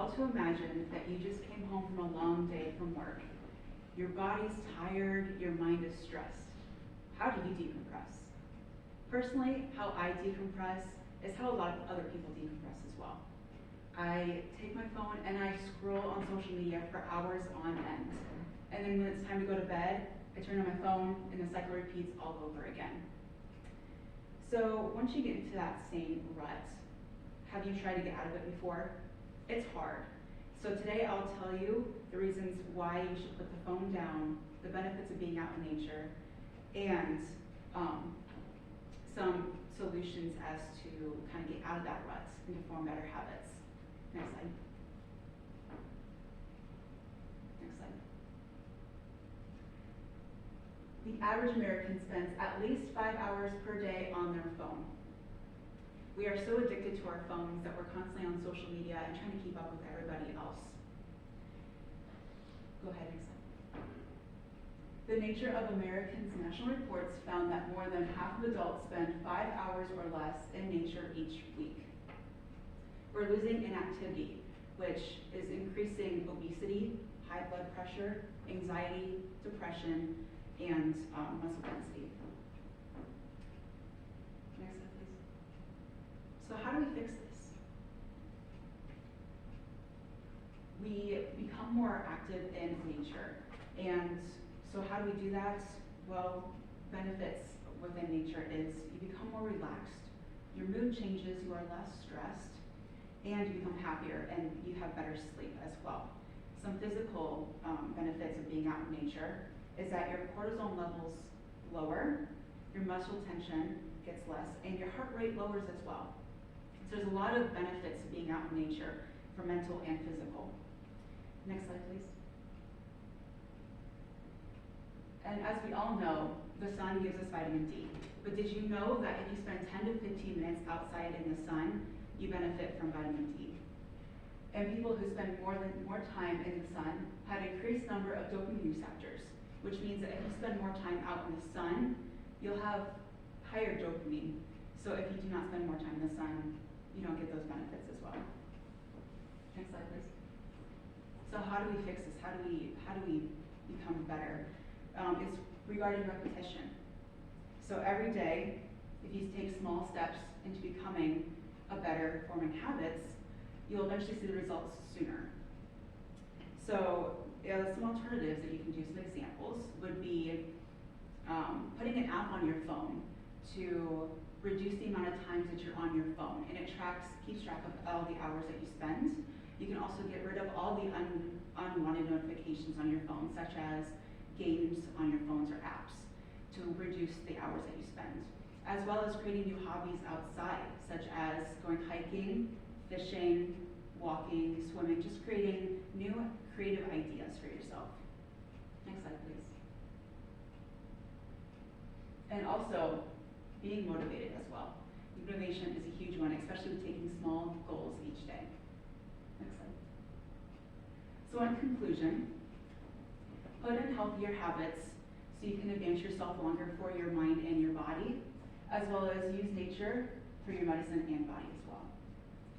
all to imagine that you just came home from a long day from work. Your body's tired, your mind is stressed. How do you decompress? Personally, how I decompress is how a lot of other people decompress as well. I take my phone and I scroll on social media for hours on end. And then when it's time to go to bed, I turn on my phone and the cycle repeats all over again. So once you get into that same rut, have you tried to get out of it before? It's hard. So today I'll tell you the reasons why you should put the phone down, the benefits of being out in nature, and some solutions as to kind of get out of that rut and to form better habits. Next slide. Next slide. The average American spends at least 5 hours per day on their phone. We are so addicted to our phones that we're constantly on social media and trying to keep up with everybody else. Go ahead, next slide. The Nature of Americans national reports found that more than half of adults spend 5 hours or less in nature each week. We're losing inactivity, which is increasing obesity, high blood pressure, anxiety, depression, and muscle density. Next slide, please. So how do we fix this? We become more active in nature. And so how do we do that? Well, benefits within nature is you become more relaxed, your mood changes, you are less stressed, and you become happier and you have better sleep as well. Some physical benefits of being out in nature is that your cortisol levels lower, your muscle tension gets less, and your heart rate lowers as well. So there's a lot of benefits of being out in nature for mental and physical. Next slide, please. And as we all know, the sun gives us vitamin D. But did you know that if you spend 10 to 15 minutes outside in the sun, you benefit from vitamin D? And people who spend more time in the sun have an increased number of dopamine receptors, which means that if you spend more time out in the sun, you'll have higher dopamine. So if you do not spend more time in the sun, you don't get those benefits as well. Next slide, please. So how do we fix this? How do we become better? It's regarding repetition. So every day, if you take small steps into becoming a better forming habits, you'll eventually see the results sooner. So some alternatives that you can do, some examples, would be putting an app on your phone to reduce the amount of times that you're on your phone, and it keeps track of all the hours that you spend. You can also get rid of all the unwanted notifications on your phone, such as games on your phones or apps, to reduce the hours that you spend, as well as creating new hobbies outside, such as going hiking, fishing, walking, swimming, just creating new creative ideas for yourself. Next slide, please. And also, being motivated as well. Motivation is a huge one, especially with taking small goals each day. Next slide. So in conclusion, put in healthier habits so you can advance yourself longer for your mind and your body, as well as use nature for your medicine and body as well.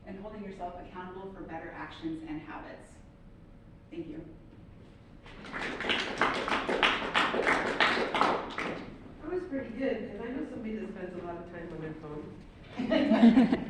And holding yourself accountable for better actions and habits. Thank you. That was pretty good, because I know somebody that spends a lot of time on their phone.